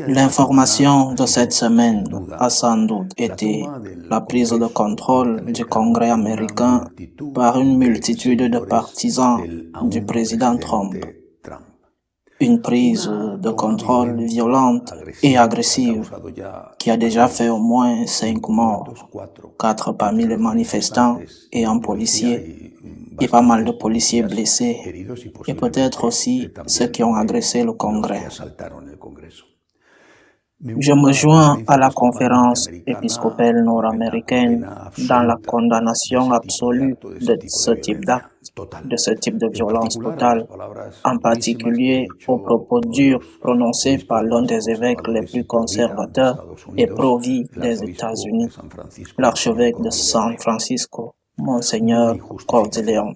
L'information de cette semaine a sans doute été la prise de contrôle du Congrès américain par une multitude de partisans du président Trump. Une prise de contrôle violente et agressive qui a déjà fait au moins 5 morts, 4 parmi les manifestants et un policier, et pas mal de policiers blessés, et peut-être aussi ceux qui ont agressé le Congrès. Je me joins à la conférence épiscopale nord-américaine dans la condamnation absolue de ce type d'acte, de ce type de violence totale, en particulier aux propos durs prononcés par l'un des évêques les plus conservateurs et pro-vie des États-Unis, l'archevêque de San Francisco, Monseigneur Cordileone.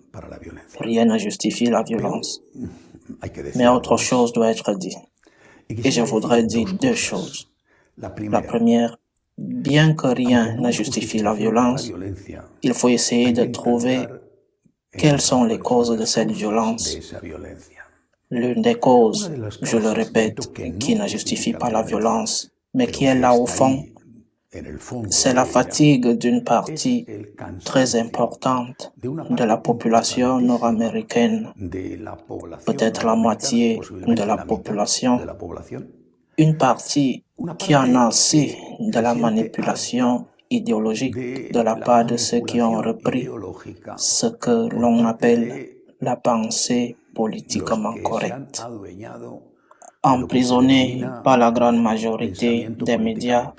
Rien ne justifie la violence. Mais autre chose doit être dit. Et je voudrais dire deux choses. La première, bien que rien ne justifie la violence, il faut essayer de trouver quelles sont les causes de cette violence. L'une des causes, je le répète, qui ne justifie pas la violence, mais qui est là au fond, c'est la fatigue d'une partie très importante de la population nord-américaine, peut-être la moitié de la population, une partie qui en a assez de la manipulation idéologique de la part de ceux qui ont repris ce que l'on appelle la pensée politiquement correcte. Emprisonnés par la grande majorité des médias,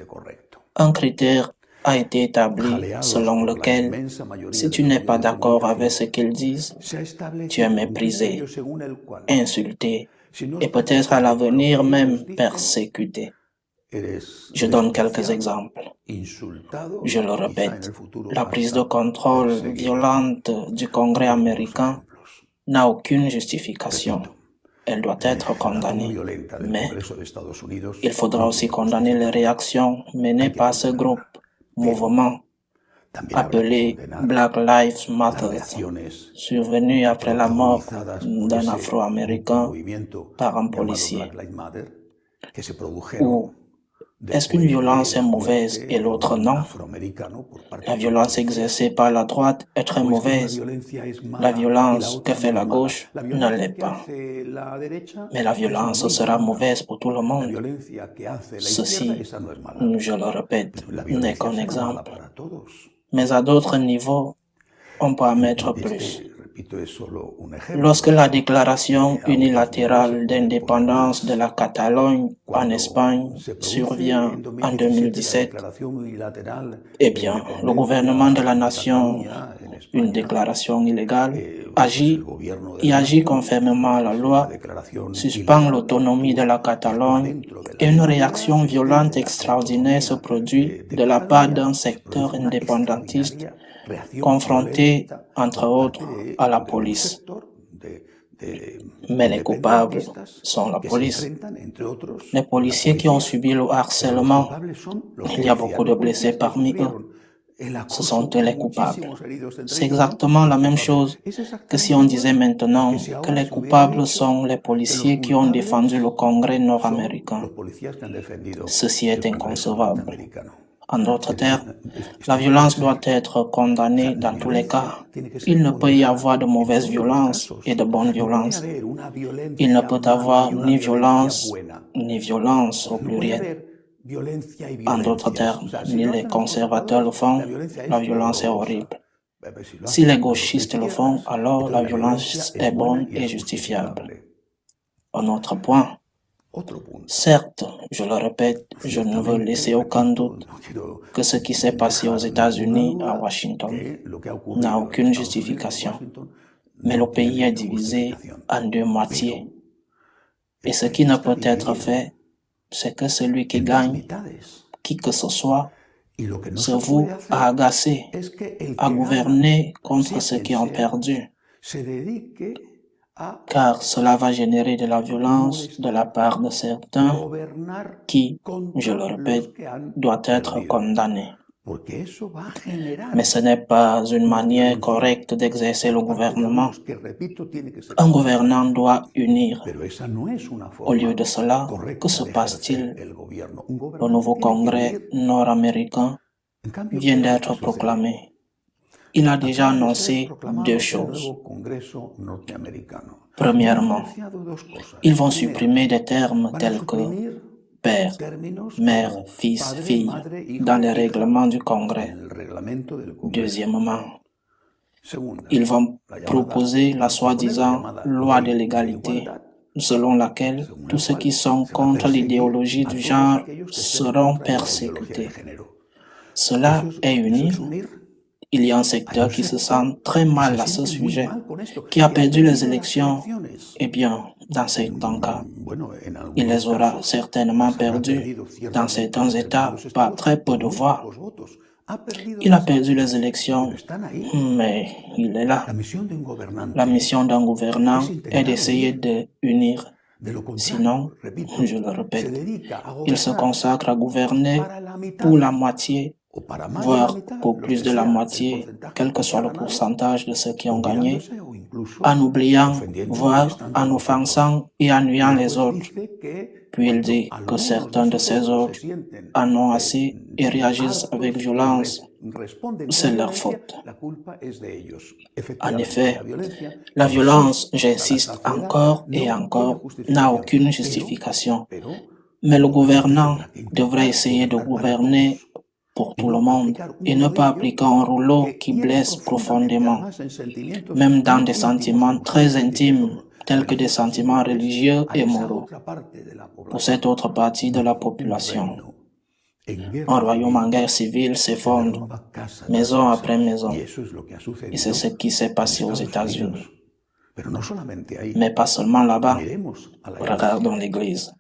un critère a été établi selon lequel, si tu n'es pas d'accord avec ce qu'ils disent, tu es méprisé, insulté et peut-être à l'avenir même persécuté. Je donne quelques exemples. Je le répète, la prise de contrôle violente du Congrès américain n'a aucune justification. Elle doit être condamnée. Mais il faudra aussi condamner les réactions menées par ce groupe, mouvement, appelé Black Lives Matter, survenu après la mort d'un Afro-Américain par un policier. Ou est-ce qu'une violence est mauvaise et l'autre non? La violence exercée par la droite est très mauvaise. La violence que fait la gauche ne l'est pas. Mais la violence sera mauvaise pour tout le monde. Ceci, je le répète, n'est qu'un exemple. Mais à d'autres niveaux, on peut en mettre plus. Lorsque la déclaration unilatérale d'indépendance de la Catalogne en Espagne survient en 2017, eh bien, le gouvernement de la nation, une déclaration illégale, agit conformément à la loi, suspend l'autonomie de la Catalogne et une réaction violente extraordinaire se produit de la part d'un secteur indépendantiste confronté, entre autres, à la police. Mais les coupables sont la police. Les policiers qui ont subi le harcèlement, il y a beaucoup de blessés parmi eux. Ce sont eux les coupables. C'est exactement la même chose que si on disait maintenant que les coupables sont les policiers qui ont défendu le Congrès nord-américain. Ceci est inconcevable. En d'autres termes, la violence doit être condamnée dans tous les cas. Il ne peut y avoir de mauvaise violence et de bonne violence. Il ne peut y avoir ni violence au pluriel. En d'autres termes, ni les conservateurs le font, la violence est horrible. Si les gauchistes le font, alors la violence est bonne et justifiable. Un autre point. Certes, je le répète, je ne veux laisser aucun doute que ce qui s'est passé aux États-Unis, à Washington, n'a aucune justification. Mais le pays est divisé en deux moitiés. Et ce qui ne peut être fait, c'est que celui qui gagne, qui que ce soit, se voue à agacer, à gouverner contre ceux qui ont perdu. Car cela va générer de la violence de la part de certains qui, je le répète, doivent être condamnés. Mais ce n'est pas une manière correcte d'exercer le gouvernement. Un gouvernant doit unir. Au lieu de cela, que se passe-t-il? Le nouveau Congrès nord-américain vient d'être proclamé. Il a déjà annoncé deux choses. Premièrement, ils vont supprimer des termes tels que père, mère, fils, fille dans les règlements du Congrès. Deuxièmement, ils vont proposer la soi-disant loi de l'égalité, selon laquelle tous ceux qui sont contre l'idéologie du genre seront persécutés. Cela est unir. Il y a un secteur qui se sent très mal à ce sujet, qui a perdu les élections. Eh bien, dans certains cas, il les aura certainement perdues. Dans certains États, par très peu de voix. Il a perdu les élections, mais il est là. La mission d'un gouvernant est d'essayer de unir. Sinon, je le répète, il se consacre à gouverner pour la moitié, voire pour plus de la moitié, quel que soit le pourcentage de ceux qui ont gagné, en oubliant, voire en offensant et en nuant les autres. Puis il dit que certains de ces autres en ont assez et réagissent avec violence. C'est leur faute. En effet, la violence, j'insiste encore et encore, n'a aucune justification. Mais le gouvernant devrait essayer de gouverner pour tout le monde et ne pas appliquer un rouleau qui blesse profondément, même dans des sentiments très intimes, tels que des sentiments religieux et moraux. Pour cette autre partie de la population, un royaume en guerre civile s'effondre, maison après maison. Et c'est ce qui s'est passé aux États-Unis. Mais pas seulement là-bas. Regardons l'Église.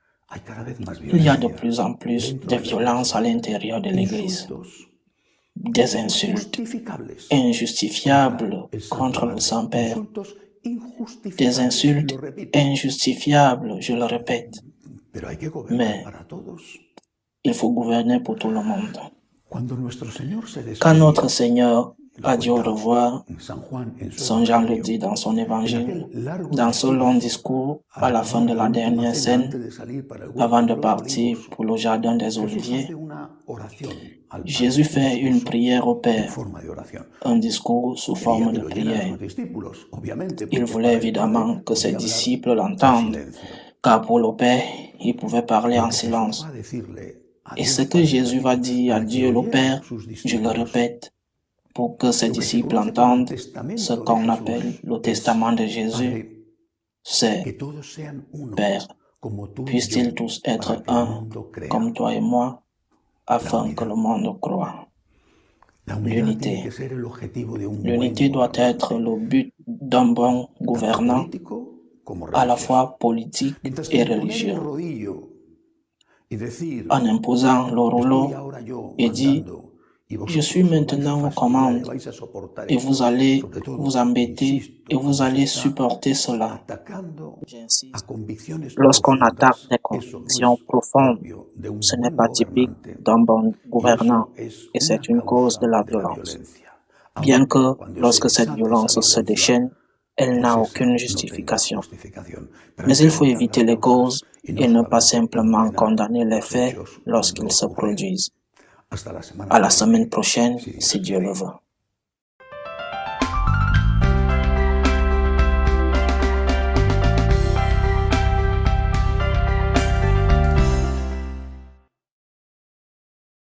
Il y a de plus en plus de violence à l'intérieur de l'Église. Des insultes injustifiables contre le Saint-Père. Des insultes injustifiables, je le répète. Mais il faut gouverner pour tout le monde. Quand notre Seigneur a dit au revoir, Saint Jean le dit dans son évangile, dans ce long discours à la fin de la dernière scène, avant de partir pour le jardin des Oliviers, Jésus fait une prière au Père, un discours sous forme de prière. Il voulait évidemment que ses disciples l'entendent, car pour le Père, il pouvait parler en silence. Et ce que Jésus va dire à Dieu le Père, je le répète, pour que ses disciples entendent ce qu'on appelle le testament de Jésus, c'est « Père, puissent-ils tous être un, comme toi et moi, afin que le monde croie. » L'unité. L'unité doit être le but d'un bon gouvernant, à la fois politique et religieux. En imposant le rouleau et dit « Je suis maintenant aux commandes et vous allez vous embêter et vous allez supporter cela. » J'insiste, lorsqu'on attaque des convictions profondes, ce n'est pas typique d'un bon gouvernant et c'est une cause de la violence. Bien que lorsque cette violence se déchaîne, elle n'a aucune justification. Mais il faut éviter les causes et ne pas simplement condamner les faits lorsqu'ils se produisent. À la semaine prochaine, si Dieu le veut.